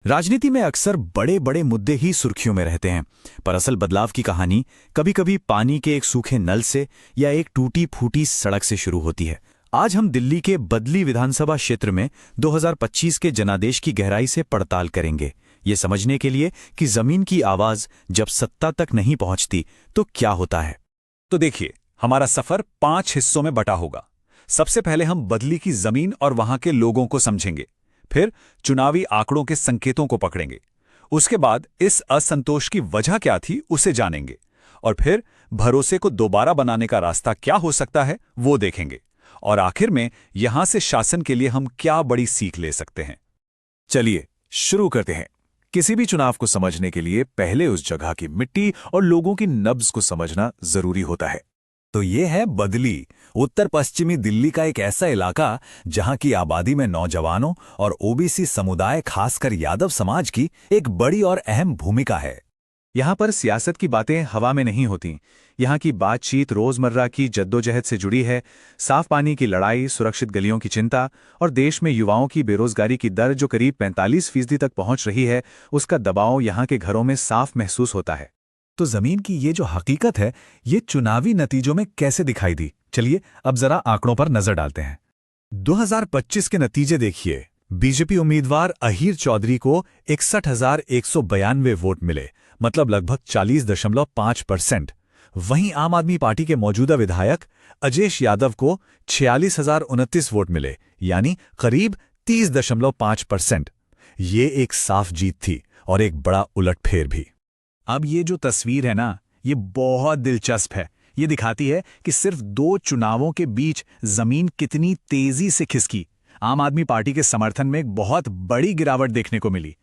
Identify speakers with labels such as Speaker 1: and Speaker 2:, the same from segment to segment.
Speaker 1: राजनीति में अक्सर बड़े बड़े मुद्दे ही सुर्खियों में रहते हैं, पर असल बदलाव की कहानी कभी कभी पानी के एक सूखे नल से या एक टूटी फूटी सड़क से शुरू होती है। आज हम दिल्ली के बदली विधानसभा क्षेत्र में 2025 के जनादेश की गहराई से पड़ताल करेंगे, ये समझने के लिए कि जमीन की आवाज जब सत्ता तक नहीं पहुंचती तो क्या होता है।
Speaker 2: तो देखिए, हमारा सफर 5 हिस्सों में बटा होगा। सबसे पहले हम बदली की जमीन और वहां के लोगों को समझेंगे, फिर चुनावी आंकड़ों के संकेतों को पकड़ेंगे, उसके बाद इस असंतोष की वजह क्या थी उसे जानेंगे, और फिर भरोसे को दोबारा बनाने का रास्ता क्या हो सकता है वो देखेंगे, और आखिर में यहां से शासन के लिए हम क्या बड़ी सीख ले सकते हैं।
Speaker 3: चलिए शुरू करते हैं। किसी भी चुनाव को समझने के लिए पहले उस जगह की मिट्टी और लोगों की नब्ज को समझना जरूरी होता है। तो ये है बदली, उत्तर पश्चिमी दिल्ली का एक ऐसा इलाका जहां की आबादी में नौजवानों और ओबीसी समुदाय, खासकर यादव समाज की एक बड़ी और अहम भूमिका है।
Speaker 4: यहाँ पर सियासत की बातें हवा में नहीं होती। यहाँ की बातचीत रोजमर्रा की जद्दोजहद से जुड़ी है। साफ पानी की लड़ाई, सुरक्षित गलियों की चिंता और देश में युवाओं की बेरोजगारी की दर जो करीब 45% तक पहुंच रही है, उसका दबाव यहाँ के घरों में साफ महसूस होता है।
Speaker 3: तो जमीन की ये जो हकीकत है, ये चुनावी नतीजों में कैसे दिखाई दी? चलिए अब जरा आंकड़ों पर नजर डालते हैं। 2025 के नतीजे देखिए। बीजेपी उम्मीदवार अहीर चौधरी को 61,192 वोट मिले, मतलब लगभग 40.5%। वहीं आम आदमी पार्टी के मौजूदा विधायक अजेश यादव को 46,029 वोट मिले, यानी करीब 30.5%। ये एक साफ जीत थी और एक बड़ा उलटफेर भी।
Speaker 1: अब ये जो तस्वीर है ना, ये बहुत दिलचस्प है। ये दिखाती है कि सिर्फ 2 चुनावों के बीच जमीन कितनी तेजी से खिसकी। आम आदमी पार्टी के समर्थन में एक बहुत बड़ी गिरावट देखने को मिली।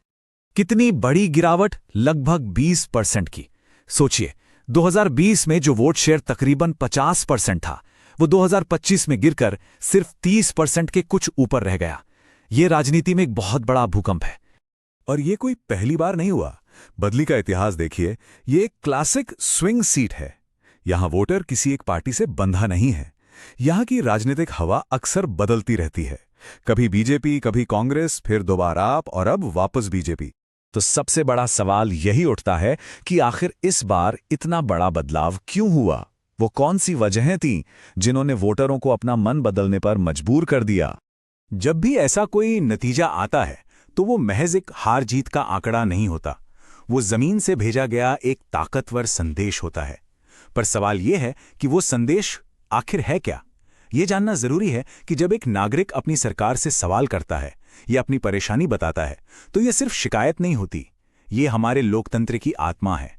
Speaker 1: कितनी बड़ी गिरावट? लगभग 20% की। सोचिए, 2020 में जो वोट शेयर तकरीबन 50% था, वो 2025 में गिरकर सिर्फ 30% के कुछ ऊपर रह गया। ये राजनीति में एक बहुत बड़ा भूकंप है।
Speaker 3: और ये कोई पहली बार नहीं हुआ। बदली का इतिहास देखिए, ये एक क्लासिक स्विंग सीट है। यहां वोटर किसी एक पार्टी से बंधा नहीं है। यहां की राजनीतिक हवा अक्सर बदलती रहती है, कभी बीजेपी, कभी कांग्रेस, फिर दोबारा आप और अब वापस बीजेपी।
Speaker 1: तो सबसे बड़ा सवाल यही उठता है कि आखिर इस बार इतना बड़ा बदलाव क्यों हुआ? वो कौन सी वजहें थीं जिन्होंने वोटरों को अपना मन बदलने पर मजबूर कर दिया? जब भी ऐसा कोई नतीजा आता है तो वो महज एक हार जीत का आंकड़ा नहीं होता, वो जमीन से भेजा गया एक ताकतवर संदेश होता है। पर सवाल यह है कि वो संदेश आखिर है क्या? ये जानना जरूरी है कि जब एक नागरिक अपनी सरकार से सवाल करता है या अपनी परेशानी बताता है, तो ये सिर्फ शिकायत नहीं होती, ये हमारे लोकतंत्र की आत्मा है।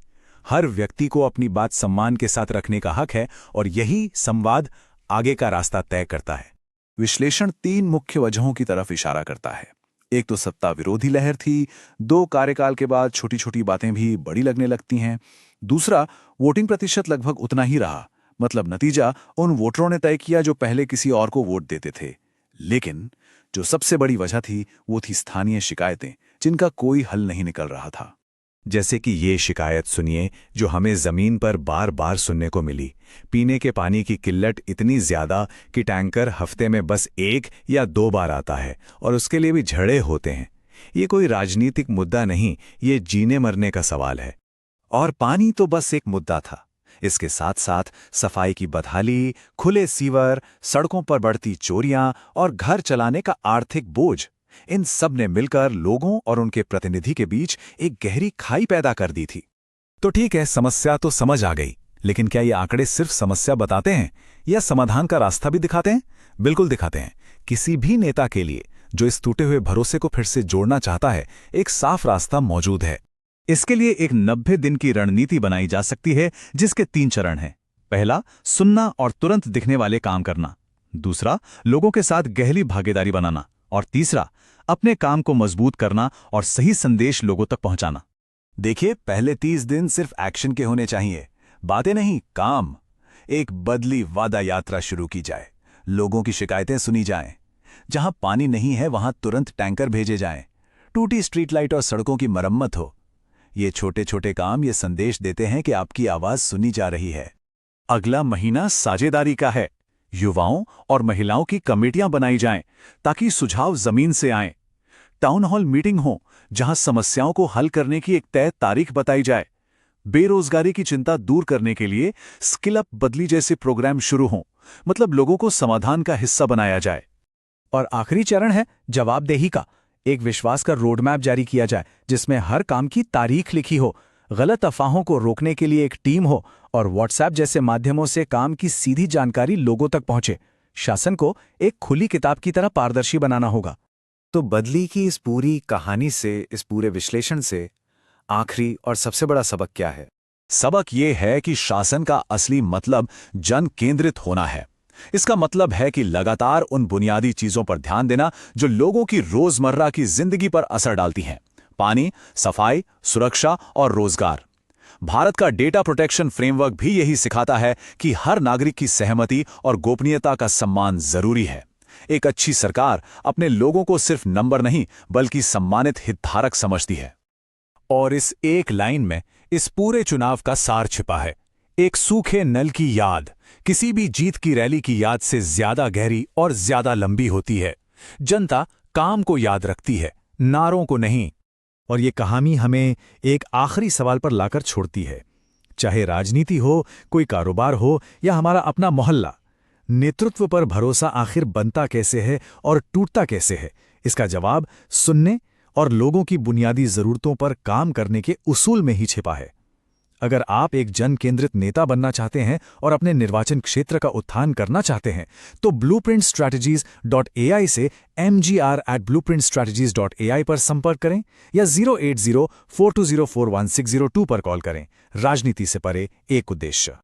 Speaker 1: हर व्यक्ति को अपनी बात सम्मान के साथ रखने का हक है, और यही संवाद आगे का रास्ता तय करता है।
Speaker 3: विश्लेषण 3 मुख्य वजहों की तरफ इशारा करता है। एक तो सत्ता विरोधी लहर थी, 2 कार्यकाल के बाद छोटी छोटी बातें भी बड़ी लगने लगती हैं। दूसरा, वोटिंग प्रतिशत लगभग उतना ही रहा, मतलब नतीजा उन वोटरों ने तय किया जो पहले किसी और को वोट देते थे। लेकिन जो सबसे बड़ी वजह थी, वो थी स्थानीय शिकायतें, जिनका कोई हल नहीं निकल रहा था।
Speaker 1: जैसे कि ये शिकायत सुनिए जो हमें जमीन पर बार बार सुनने को मिली। पीने के पानी की किल्लत इतनी ज्यादा कि टैंकर हफ्ते में बस 1 या 2 बार आता है, और उसके लिए भी झड़े होते हैं। ये कोई राजनीतिक मुद्दा नहीं, ये जीने मरने का सवाल है। और पानी तो बस एक मुद्दा था, इसके साथ साथ सफाई की बदहाली, खुले सीवर, सड़कों पर बढ़ती चोरियां और घर चलाने का आर्थिक बोझ, इन सब ने मिलकर लोगों और उनके प्रतिनिधि के बीच एक गहरी खाई पैदा कर दी थी।
Speaker 3: तो ठीक है, समस्या तो समझ आ गई, लेकिन क्या ये आंकड़े सिर्फ समस्या बताते हैं या समाधान का रास्ता भी दिखाते हैं? बिल्कुल दिखाते हैं। किसी भी नेता के लिए जो इस टूटे हुए भरोसे को फिर से जोड़ना चाहता है, एक साफ रास्ता मौजूद है।
Speaker 4: इसके लिए एक 90 दिन की रणनीति बनाई जा सकती है, जिसके 3 चरण हैं। पहला, सुनना और तुरंत दिखने वाले काम करना। दूसरा, लोगों के साथ गहरी भागीदारी बनाना। और तीसरा, अपने काम को मजबूत करना और सही संदेश लोगों तक पहुंचाना।
Speaker 3: देखिए, पहले 30 दिन सिर्फ एक्शन के होने चाहिए, बातें नहीं, काम। एक बदली वादा यात्रा शुरू की जाए, लोगों की शिकायतें सुनी जाएं, जहां पानी नहीं है वहां तुरंत टैंकर भेजे जाएं, टूटी स्ट्रीट लाइट और सड़कों की मरम्मत हो। ये छोटे छोटे काम ये संदेश देते हैं कि आपकी आवाज सुनी जा रही है।
Speaker 4: अगला महीना साझेदारी का है। युवाओं और महिलाओं की कमेटियां बनाई जाएं ताकि सुझाव जमीन से आएं। टाउन हॉल मीटिंग हो
Speaker 2: जहां समस्याओं को हल करने की एक तय तारीख बताई जाए। बेरोजगारी की चिंता दूर करने के लिए स्किल अप बदली जैसे प्रोग्राम शुरू हों, मतलब लोगों को समाधान का हिस्सा बनाया जाए।
Speaker 3: और आखिरी चरण है जवाबदेही का। एक विश्वास का रोड मैप जारी किया जाए जिसमें हर काम की तारीख लिखी हो, गलत अफवाहों को रोकने के लिए एक टीम हो और व्हाट्सएप जैसे माध्यमों से काम की सीधी जानकारी लोगों तक पहुंचे। शासन को एक खुली किताब की तरह पारदर्शी बनाना होगा।
Speaker 1: तो बदली की इस पूरी कहानी से, इस पूरे विश्लेषण से आखिरी और सबसे बड़ा सबक क्या है?
Speaker 2: सबक ये है कि शासन का असली मतलब जन केंद्रित होना है। इसका मतलब है कि लगातार उन बुनियादी चीजों पर ध्यान देना जो लोगों की रोजमर्रा की जिंदगी पर असर डालती हैं: पानी, सफाई, सुरक्षा और रोजगार। भारत का डेटा प्रोटेक्शन फ्रेमवर्क भी यही सिखाता है कि हर नागरिक की सहमति और गोपनीयता का सम्मान जरूरी है। एक अच्छी सरकार अपने लोगों को सिर्फ नंबर नहीं बल्कि सम्मानित हितधारक समझती है।
Speaker 3: और इस एक लाइन में इस पूरे चुनाव का सार छिपा है। एक सूखे नल की याद किसी भी जीत की रैली की याद से ज्यादा गहरी और ज्यादा लंबी होती है। जनता काम को याद रखती है, नारों को नहीं। और ये कहानी हमें एक आखिरी सवाल पर लाकर छोड़ती है। चाहे राजनीति हो, कोई कारोबार हो या हमारा अपना मोहल्ला, नेतृत्व पर भरोसा आखिर बनता कैसे है और टूटता कैसे है? इसका जवाब सुनने और लोगों की बुनियादी जरूरतों पर काम करने के उसूल में ही छिपा है। अगर आप एक जन केंद्रित नेता बनना चाहते हैं और अपने निर्वाचन क्षेत्र का उत्थान करना चाहते हैं, तो blueprintstrategies.ai से mgr@blueprintstrategies.ai पर संपर्क करें या 08042041602 पर कॉल करें। राजनीति से परे एक उद्देश्य।